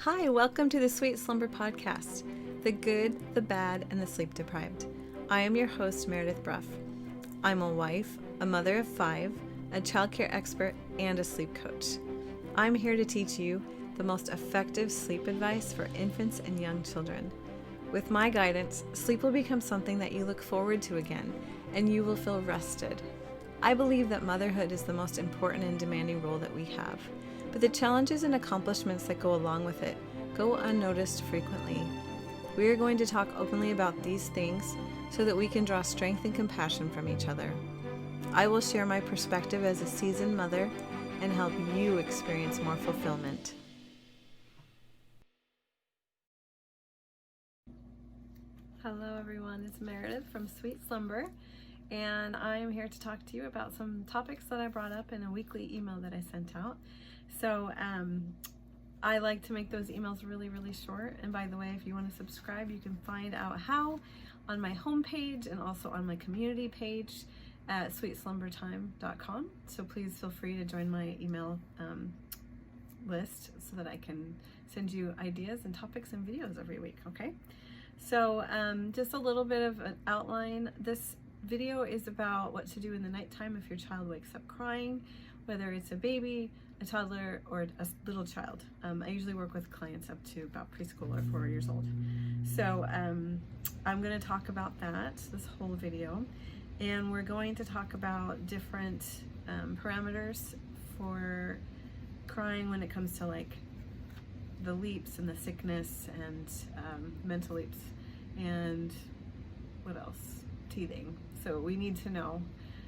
Hi, welcome to the Sweet Slumber Podcast, the good, the bad, and the sleep deprived. I am your host, Meredith Bruff. I'm a wife, a mother of 5, a childcare expert, and a sleep coach. I'm here to teach you the most effective sleep advice for infants and young children. With my guidance, sleep will become something that you look forward to again, and you will feel rested. I believe that motherhood is the most important and demanding role that we have, but the challenges and accomplishments that go along with it go unnoticed frequently. We are going to talk openly about these things so that we can draw strength and compassion from each other. I will share my perspective as a seasoned mother and help you experience more fulfillment. Hello everyone, it's Meredith from Sweet Slumber, and I am here to talk to you about some topics that I brought up in a weekly email that I sent out. So I like to make those emails really short, and by the way, if you want to subscribe, you can find out how on my homepage and also on my community page at sweetslumbertime.com. So please feel free to join my email list so that I can send you ideas and topics and videos every week, okay? So just a little bit of an outline. This video is about what to do in the nighttime if your child wakes up crying, whether it's a baby, a toddler, or a little child. I usually work with clients up to about preschool or 4 years old. So I'm going to talk about that this whole video, and we're going to talk about different parameters for crying when it comes to like the leaps and the sickness and mental leaps and what else? Teething. So we need to know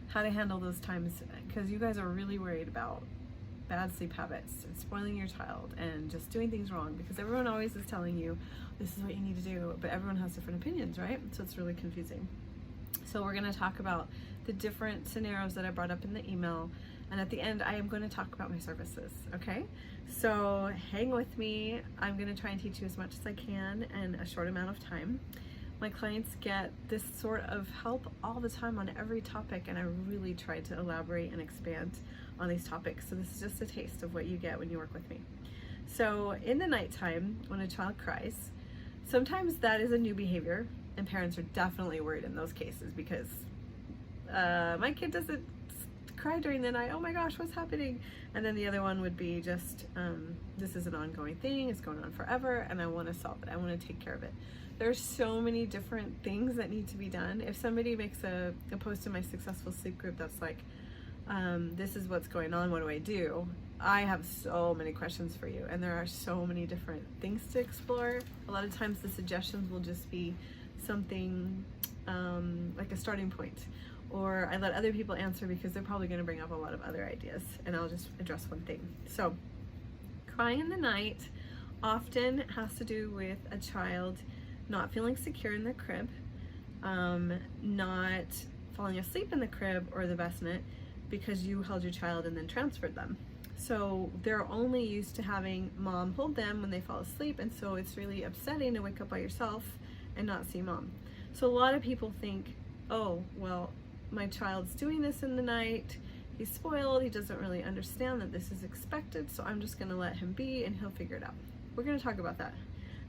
how to handle those times, because you guys are really worried about bad sleep habits and spoiling your child and just doing things wrong, because everyone always is telling you this is what you need to do, but everyone has different opinions, right? So it's really confusing. So we're going to talk about the different scenarios that I brought up in the email, and at the end I am going to talk about my services, okay? So hang with me. I'm going to try and teach you as much as I can in a short amount of time. My clients get this sort of help all the time on every topic, and I really try to elaborate and expand on these topics. So this is just a taste of what you get when you work with me. So in the nighttime, when a child cries, sometimes that is a new behavior, and parents are definitely worried in those cases because my kid doesn't cry during the night. Oh my gosh, what's happening? And then the other one would be just, this is an ongoing thing, it's going on forever, and I want to solve it. I want to take care of it. There's so many different things that need to be done. If somebody makes a post in my Successful Sleep group that's like, this is what's going on, what do I do? I have so many questions for you, and there are so many different things to explore. A lot of times the suggestions will just be something like a starting point, or I let other people answer because they're probably going to bring up a lot of other ideas, and I'll just address one thing. So crying in the night often has to do with a child not feeling secure in the crib, not falling asleep in the crib or the bassinet because you held your child and then transferred them. So they're only used to having mom hold them when they fall asleep, and so it's really upsetting to wake up by yourself and not see mom. So a lot of people think, oh, well, my child's doing this in the night, he's spoiled, he doesn't really understand that this is expected, so I'm just going to let him be and he'll figure it out. We're going to talk about that,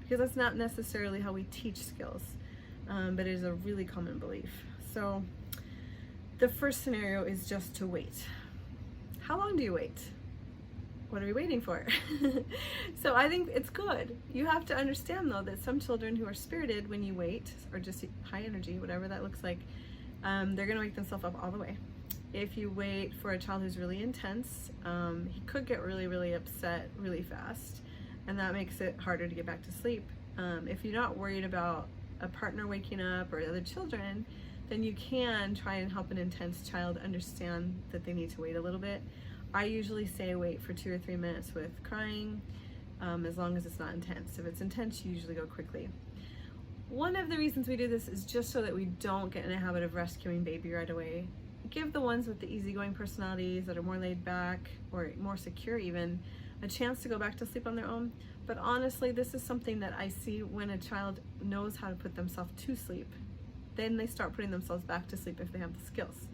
because that's not necessarily how we teach skills, but it is a really common belief. So the first scenario is just to wait. How long do you wait? What are we waiting for? So I think it's good. You have to understand though that some children who are spirited when you wait, or just high energy, whatever that looks like, they're gonna wake themselves up all the way. If you wait for a child who's really intense, he could get really upset really fast, and that makes it harder to get back to sleep. If you're not worried about a partner waking up or other children, then you can try and help an intense child understand that they need to wait a little bit. I usually say wait for 2 or 3 minutes with crying, as long as it's not intense. If it's intense, you usually go quickly. One of the reasons we do this is just so that we don't get in a habit of rescuing baby right away. Give the ones with the easygoing personalities that are more laid back or more secure even a chance to go back to sleep on their own. But honestly, this is something that I see when a child knows how to put themselves to sleep. Then they start putting themselves back to sleep if they have the skills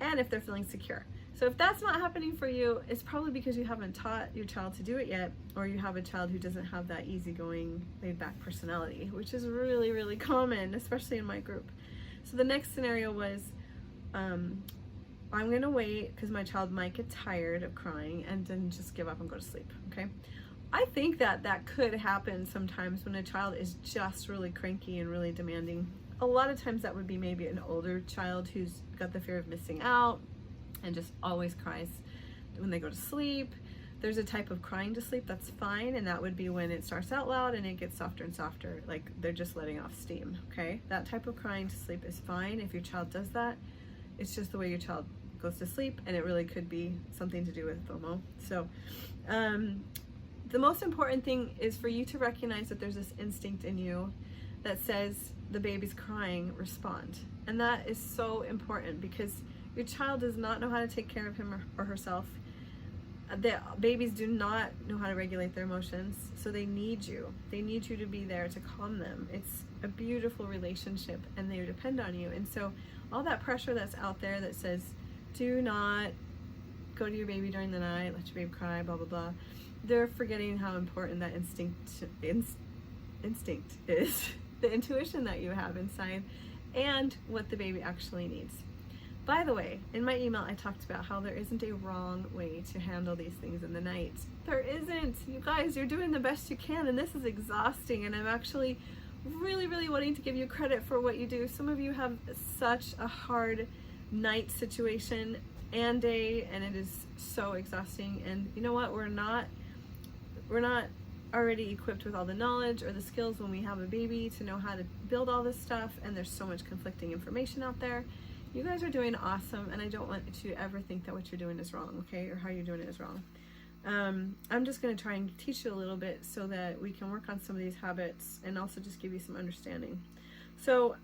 and if they're feeling secure. So if that's not happening for you, it's probably because you haven't taught your child to do it yet, or you have a child who doesn't have that easygoing, laid-back personality, which is really, really common, especially in my group. So the next scenario was, I'm gonna wait because my child might get tired of crying and then just give up and go to sleep, okay? I think that that could happen sometimes when a child is just really cranky and really demanding. A lot of times that would be maybe an older child who's got the fear of missing out and just always cries when they go to sleep. There's a type of crying to sleep that's fine, and that would be when it starts out loud and it gets softer and softer, like they're just letting off steam, okay? That type of crying to sleep is fine if your child does that. It's just the way your child goes to sleep, and it really could be something to do with FOMO. So the most important thing is for you to recognize that there's this instinct in you that says the baby's crying, respond. And that is so important because your child does not know how to take care of him or herself. The babies do not know how to regulate their emotions, so they need you. They need you to be there to calm them. It's a beautiful relationship, and they depend on you. And so all that pressure that's out there that says, do not go to your baby during the night, let your baby cry, blah, blah, blah. They're forgetting how important that instinct is, the intuition that you have inside, and what the baby actually needs. By the way, in my email, I talked about how there isn't a wrong way to handle these things in the night. There isn't. You guys, you're doing the best you can, and this is exhausting, and I'm actually really, really wanting to give you credit for what you do. Some of you have such a hard night situation and day, and it is so exhausting. And you know what? We're not already equipped with all the knowledge or the skills when we have a baby to know how to build all this stuff, and there's so much conflicting information out there. You guys are doing awesome, and I don't want you to ever think that what you're doing is wrong, okay, or how you're doing it is wrong. I'm just going to try and teach you a little bit so that we can work on some of these habits and also just give you some understanding. So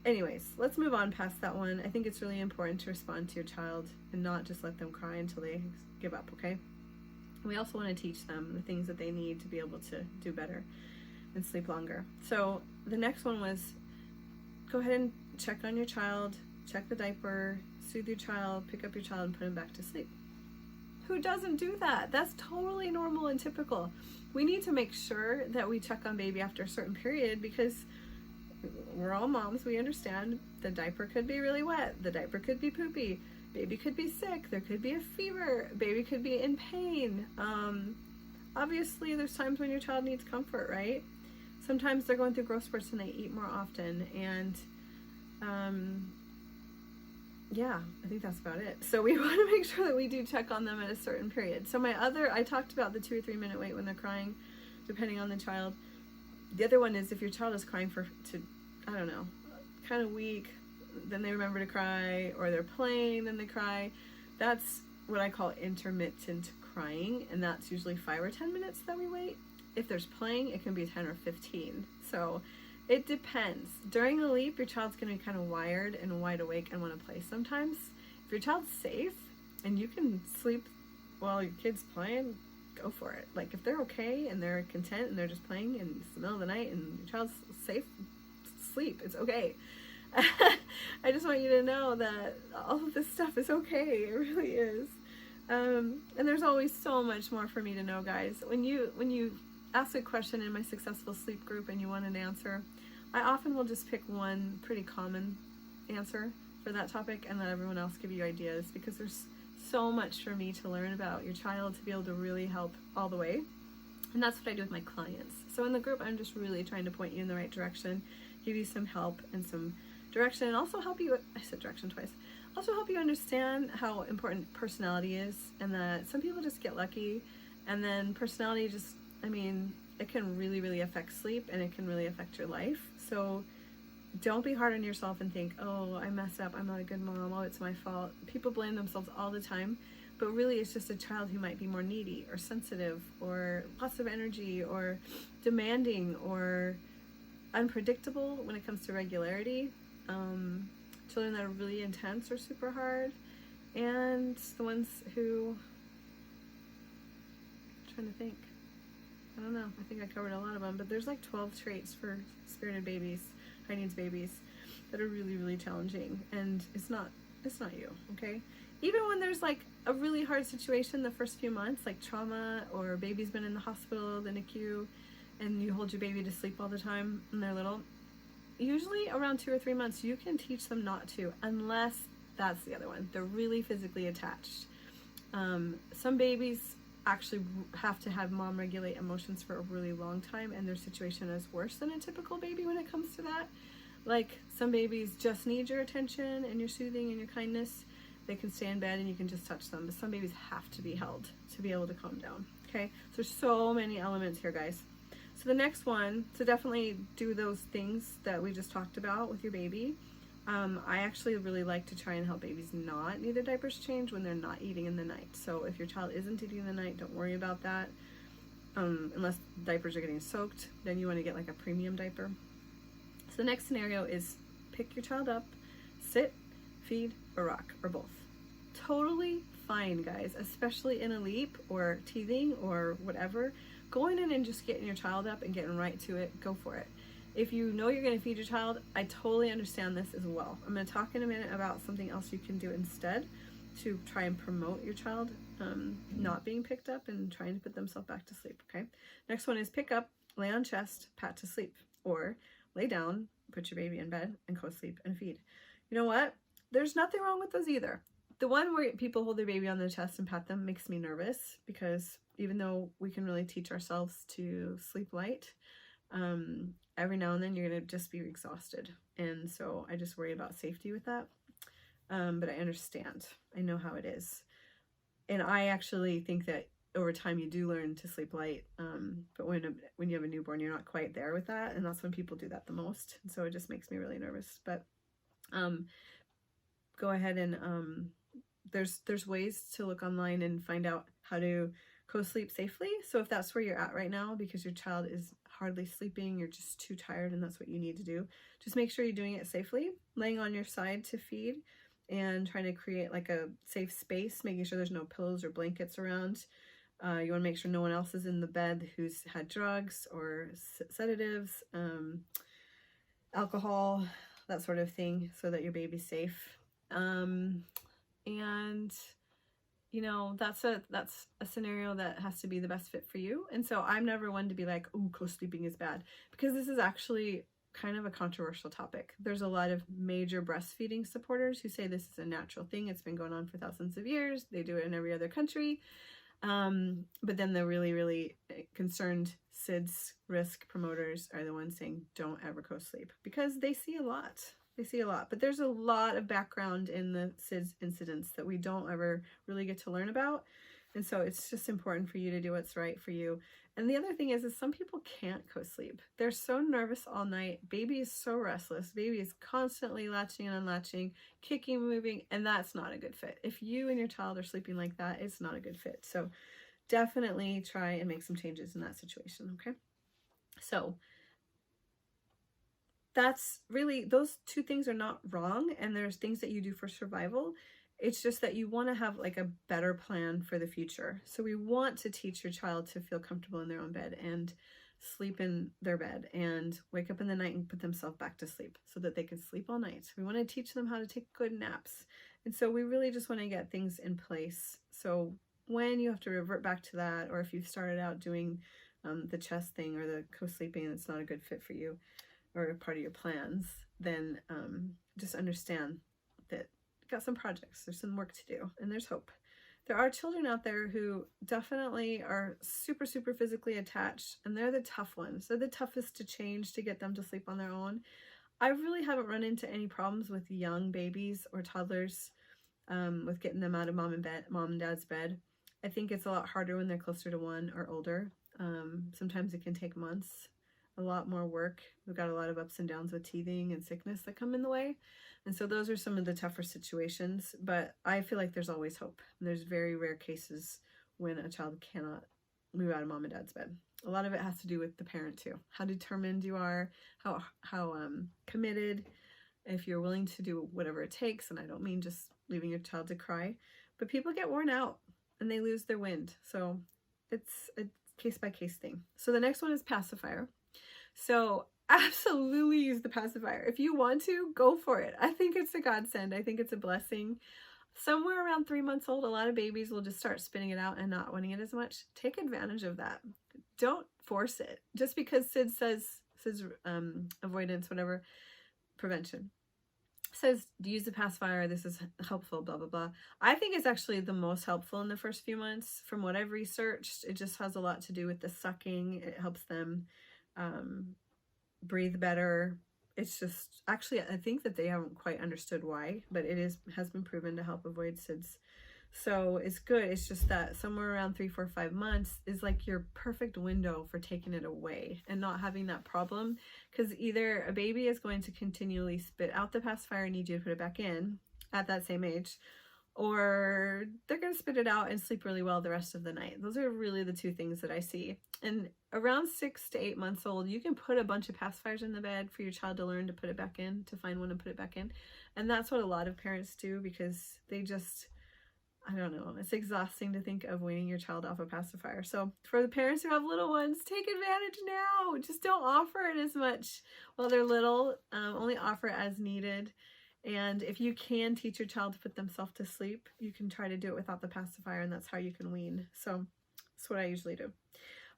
anyways, let's move on past that one. I think it's really important to respond to your child and not just let them cry until they give up, okay? We also want to teach them the things that they need to be able to do better and sleep longer. So the next one was, go ahead and check on your child, check the diaper, soothe your child, pick up your child, and put him back to sleep. Who doesn't do that? That's totally normal and typical. We need to make sure that we check on baby after a certain period because we're all moms. We understand the diaper could be really wet. The diaper could be poopy. Baby could be sick. There could be a fever. Baby could be in pain. Obviously, there's times when your child needs comfort, right? Sometimes they're going through growth spurts and they eat more often. And yeah, I think that's about it. So we want to make sure that we do check on them at a certain period. So I talked about the 2 or 3 minute wait when they're crying, depending on the child. The other one is if your child is crying I don't know, kind of weak, then they remember to cry, or they're playing, then they cry. That's what I call intermittent crying, and that's usually 5 or 10 minutes that we wait. If there's playing, it can be 10 or 15. So it depends. During a leap, your child's going to be kind of wired and wide awake and want to play sometimes. If your child's safe and you can sleep while your kid's playing, go for it. Like if they're okay and they're content and they're just playing and it's the middle of the night and your child's safe, sleep. It's okay. I just want you to know that all of this stuff is okay. It really is. And there's always so much more for me to know, guys. When you ask a question in my Successful Sleep group and you want an answer, I often will just pick one pretty common answer for that topic and let everyone else give you ideas, because there's so much for me to learn about your child to be able to really help all the way. And that's what I do with my clients. So in the group, I'm just really trying to point you in the right direction, give you some help and some direction, and also help you, I said direction twice, also help you understand how important personality is, and that some people just get lucky, and then personality just, it can really, really affect sleep, and it can really affect your life. So don't be hard on yourself and think, oh, I messed up, I'm not a good mom, oh, it's my fault. People blame themselves all the time, but really it's just a child who might be more needy or sensitive or lots of energy or demanding or unpredictable when it comes to regularity. Children that are really intense are super hard, and the ones who, I'm trying to think, I don't know, I think I covered a lot of them, but there's like 12 traits for spirited babies, high needs babies, that are really, really challenging, and it's not It's not you, okay? Even when there's like a really hard situation the first few months, like trauma, or baby's been in the hospital, the NICU, and you hold your baby to sleep all the time and they're little, usually around 2 or 3 months you can teach them not to, unless that's the other one. They're really physically attached. Some babies actually have to have mom regulate emotions for a really long time, and their situation is worse than a typical baby when it comes to that. Like, some babies just need your attention and your soothing and your kindness. They can stay in bed and you can just touch them, but some babies have to be held to be able to calm down. Okay, so there's so many elements here, guys. So the next one, so definitely do those things that we just talked about with your baby. I actually really like to try and help babies not need their diapers changed when they're not eating in the night. So if your child isn't eating in the night, don't worry about that. Unless diapers are getting soaked, then you want to get like a premium diaper. So the next scenario is pick your child up, sit, feed, or rock, or both. Totally fine, guys, especially in a leap or teething or whatever. Going in and just getting your child up and getting right to it, go for it. If you know you're going to feed your child, I totally understand this as well. I'm going to talk in a minute about something else you can do instead to try and promote your child not being picked up and trying to put themselves back to sleep, okay? Next one is pick up, lay on chest, pat to sleep, or lay down, put your baby in bed, and co-sleep and feed. You know what? There's nothing wrong with those either. The one where people hold their baby on their chest and pat them makes me nervous, because even though we can really teach ourselves to sleep light, every now and then you're going to just be exhausted. And so I just worry about safety with that. But I understand. I know how it is. And I actually think that over time you do learn to sleep light. But when you have a newborn, you're not quite there with that. And that's when people do that the most. And so it just makes me really nervous. But go ahead and there's ways to look online and find out how to co-sleep safely. So if that's where you're at right now, because your child is hardly sleeping, you're just too tired and that's what you need to do, just make sure you're doing it safely, laying on your side to feed and trying to create like a safe space, making sure there's no pillows or blankets around. You want to make sure no one else is in the bed who's had drugs or sedatives, alcohol, that sort of thing, so that your baby's safe. And you know, that's a scenario that has to be the best fit for you. And so I'm never one to be like, oh, co-sleeping is bad, because this is actually kind of a controversial topic. There's a lot of major breastfeeding supporters who say this is a natural thing. It's been going on for thousands of years. They do it in every other country. But then the really, really concerned SIDS risk promoters are the ones saying don't ever co-sleep, because they see a lot. They see a lot, but there's a lot of background in the SIDS incidents that we don't ever really get to learn about. And so it's just important for you to do what's right for you. And the other thing is some people can't co-sleep. They're so nervous all night. Baby is so restless. Baby is constantly latching and unlatching, kicking, moving, and that's not a good fit. If you and your child are sleeping like that, it's not a good fit. So definitely try and make some changes in that situation, okay? So that's really, those two things are not wrong, and there's things that you do for survival. It's just that you want to have like a better plan for the future. So we want to teach your child to feel comfortable in their own bed and sleep in their bed and wake up in the night and put themselves back to sleep so that they can sleep all night. We want to teach them how to take good naps. And so we really just want to get things in place. So when you have to revert back to that, or if you've started out doing the chest thing or the co-sleeping and it's not a good fit for you or part of your plans, then just understand that you've got some projects, there's some work to do, and there's hope. There are children out there who definitely are super, super physically attached, and they're the tough ones. They're the toughest to change to get them to sleep on their own. I really haven't run into any problems with young babies or toddlers with getting them out of mom and dad's bed. I think it's a lot harder when they're closer to 1 or older. Sometimes it can take months, a lot more work. We've got a lot of ups and downs with teething and sickness that come in the way. And so those are some of the tougher situations, but I feel like there's always hope. And there's very rare cases when a child cannot move out of mom and dad's bed. A lot of it has to do with the parent too. How determined you are, how committed, if you're willing to do whatever it takes. And I don't mean just leaving your child to cry, but people get worn out and they lose their wind. So it's a case by case thing. So the next one is pacifier. So absolutely use the pacifier. If you want to, go for it. I think it's a godsend. I think it's a blessing. Somewhere around 3 months old, a lot of babies will just start spitting it out and not wanting it as much. Take advantage of that. Don't force it. Just because SIDS avoidance, whatever, prevention, says use the pacifier, this is helpful, blah, blah, blah. I think it's actually the most helpful in the first few months. From what I've researched, it just has a lot to do with the sucking. It helps them breathe better. It's just, actually, I think that they haven't quite understood why, but it has been proven to help avoid SIDS. So it's good. It's just that somewhere around 3, 4, 5 months is like your perfect window for taking it away and not having that problem. Because either a baby is going to continually spit out the pacifier and need you to put it back in at that same age, or they're going to spit it out and sleep really well the rest of the night. Those are really the two things that I see. And around 6 to 8 months old, you can put a bunch of pacifiers in the bed for your child to learn to put it back in, to find one and put it back in. And that's what a lot of parents do, because they just, I don't know, it's exhausting to think of weaning your child off a pacifier. So for the parents who have little ones, take advantage now. Just don't offer it as much while they're little. Only offer it as needed. And if you can teach your child to put themselves to sleep, you can try to do it without the pacifier, and that's how you can wean. So that's what I usually do.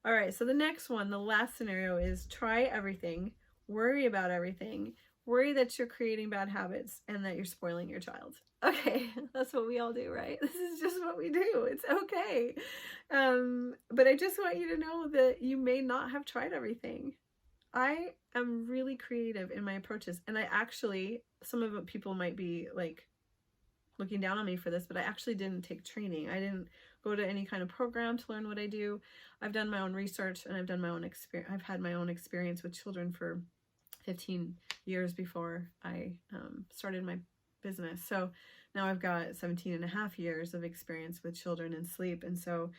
All right, so the next one, the last scenario, is try everything, worry about everything, worry that you're creating bad habits and that you're spoiling your child. Okay, that's what we all do, right? This is just what we do. It's okay. But I just want you to know that you may not have tried everything. I am really creative in my approaches, and I actually, some of the people might be like looking down on me for this, but I actually didn't take training. I didn't go to any kind of program to learn what I do. I've done my own research, and I've done my own experience. I've had my own experience with children for 15 years before I started my business. So now I've got 17 and a half years of experience with children and sleep. And so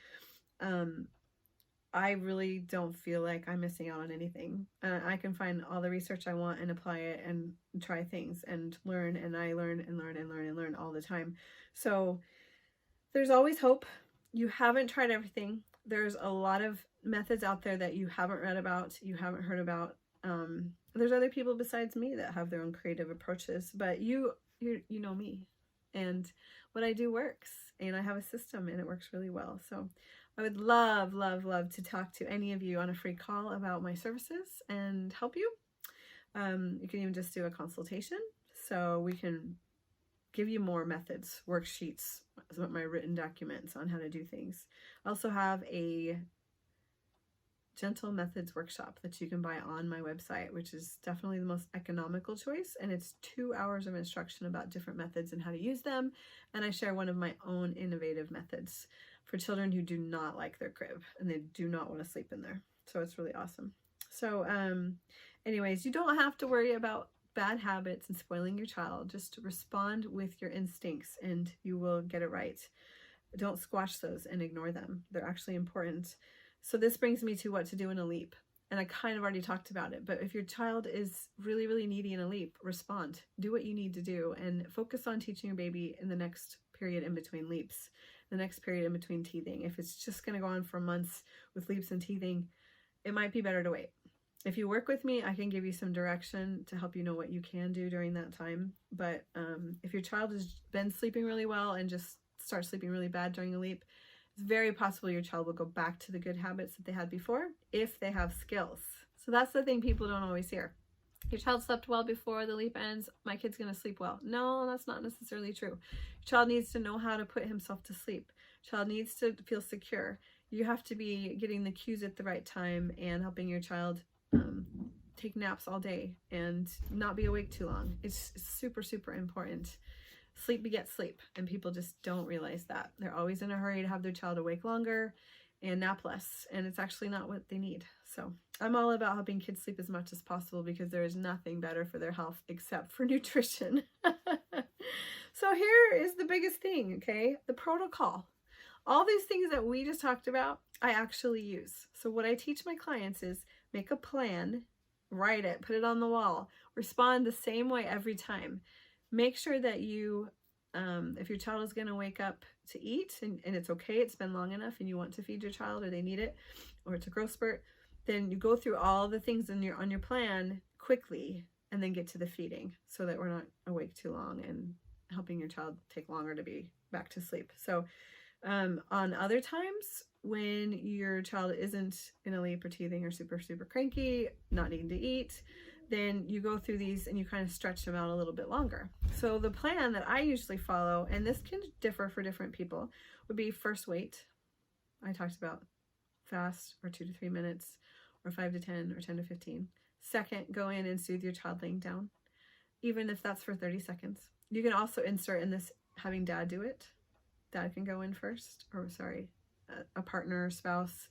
I really don't feel like I'm missing out on anything. I can find all the research I want and apply it and try things and learn, and I learn and learn and learn and learn all the time. So there's always hope. You haven't tried everything. There's a lot of methods out there that you haven't read about, you haven't heard about. There's other people besides me that have their own creative approaches, but you know me, and what I do works, and I have a system, and it works really well. So I would love, love, love to talk to any of you on a free call about my services and help you. You can even just do a consultation, so we can give you more methods, worksheets, my written documents on how to do things. I also have a gentle methods workshop that you can buy on my website, which is definitely the most economical choice, and it's 2 hours of instruction about different methods and how to use them. And I share one of my own innovative methods for children who do not like their crib and they do not want to sleep in there. So it's really awesome. So anyways, you don't have to worry about bad habits and spoiling your child. Just respond with your instincts and you will get it right. Don't squash those and ignore them. They're actually important. So this brings me to what to do in a leap. And I kind of already talked about it, but if your child is really, really needy in a leap, respond. Do what you need to do and focus on teaching your baby in the next period in between leaps, the next period in between teething. If it's just going to go on for months with leaps and teething, it might be better to wait. If you work with me, I can give you some direction to help you know what you can do during that time. But if your child has been sleeping really well and just starts sleeping really bad during a leap, it's very possible your child will go back to the good habits that they had before if they have skills. So that's the thing people don't always hear. Your child slept well before the leap ends, my kid's going to sleep well. No, that's not necessarily true. Your child needs to know how to put himself to sleep. Child needs to feel secure. You have to be getting the cues at the right time and helping your child take naps all day and not be awake too long. It's super, super important. Sleep begets sleep, and people just don't realize that. They're always in a hurry to have their child awake longer and nap less, and it's actually not what they need. So I'm all about helping kids sleep as much as possible because there is nothing better for their health except for nutrition. So here is the biggest thing, okay? The protocol. All these things that we just talked about, I actually use. So what I teach my clients is make a plan, write it, put it on the wall, respond the same way every time. Make sure that you, if your child is going to wake up to eat and it's okay, it's been long enough and you want to feed your child or they need it or it's a growth spurt, then you go through all the things on your plan quickly and then get to the feeding so that we're not awake too long and helping your child take longer to be back to sleep. So on other times when your child isn't in a leap or teething or super cranky, not needing to eat, then you go through these and you kind of stretch them out a little bit longer. So the plan that I usually follow, and this can differ for different people, would be first wait. I talked about fast, or 2 to 3 minutes, or 5 to 10, or 10 to 15. Second, go in and soothe your child laying down, even if that's for 30 seconds. You can also insert in this having dad do it. Dad can go in first, or sorry, a partner or spouse.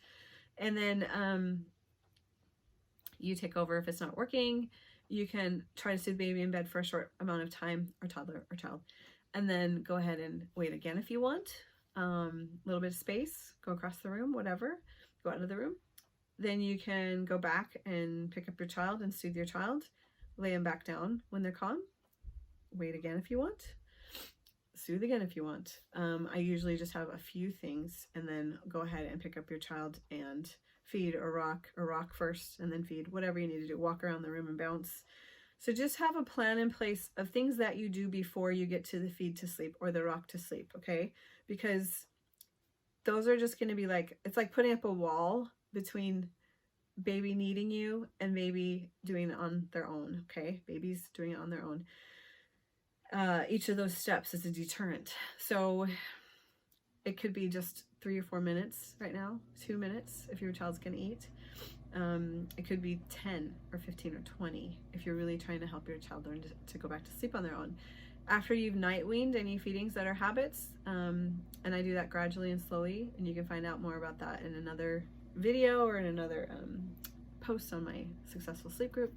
And then you take over if it's not working. You can try to soothe baby in bed for a short amount of time, or toddler or child. And then go ahead and wait again if you want. A little bit of space, go across the room, whatever, go out of the room. Then you can go back and pick up your child and soothe your child, lay them back down when they're calm. Wait again if you want. Soothe again if you want. I usually just have a few things and then go ahead and pick up your child and feed or rock first and then feed, whatever you need to do. Walk around the room and bounce. So just have a plan in place of things that you do before you get to the feed to sleep or the rock to sleep, okay? Because those are just going to be like, it's like putting up a wall between baby needing you and baby doing it on their own, okay? Babies doing it on their own. Each of those steps is a deterrent. So it could be just 3 or 4 minutes right now, 2 minutes if your child's going to eat. It could be 10 or 15 or 20 if you're really trying to help your child learn to go back to sleep on their own. After you've night weaned any feedings that are habits, and I do that gradually and slowly, and you can find out more about that in another video or in another post on my Successful Sleep group.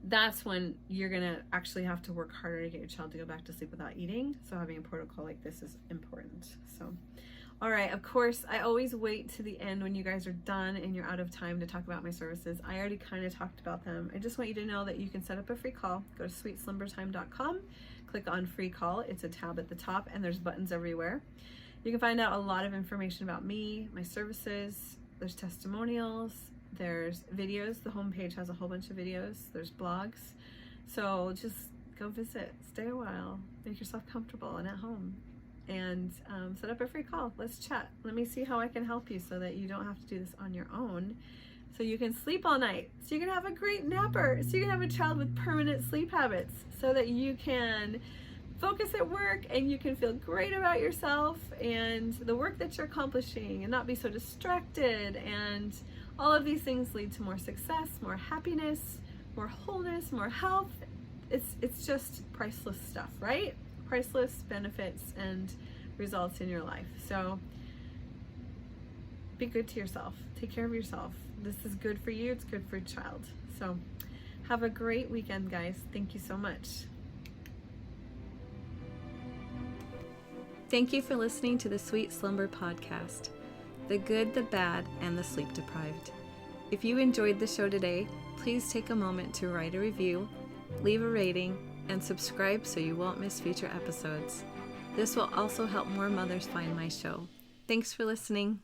That's when you're gonna actually have to work harder to get your child to go back to sleep without eating. So having a protocol like this is important. So, all right, of course, I always wait to the end when you guys are done and you're out of time to talk about my services. I already kind of talked about them. I just want you to know that you can set up a free call. Go to sweetslumbertime.com, click on free call. It's a tab at the top and there's buttons everywhere. You can find out a lot of information about me, my services. There's testimonials. There's videos. The homepage has a whole bunch of videos. There's blogs. So just go visit, stay a while, make yourself comfortable and at home, and set up a free call. Let's chat. Let me see how I can help you so that you don't have to do this on your own, so you can sleep all night, so you can have a great napper, so you can have a child with permanent sleep habits, so that you can focus at work and you can feel great about yourself and the work that you're accomplishing and not be so distracted. And all of these things lead to more success, more happiness, more wholeness, more health. It's just priceless stuff, right? Priceless benefits and results in your life. So be good to yourself. Take care of yourself. This is good for you. It's good for your child. So have a great weekend, guys. Thank you so much. Thank you for listening to the Sweet Slumber Podcast, the good, the bad, and the sleep deprived. If you enjoyed the show today, please take a moment to write a review, leave a rating, and subscribe so you won't miss future episodes. This will also help more mothers find my show. Thanks for listening.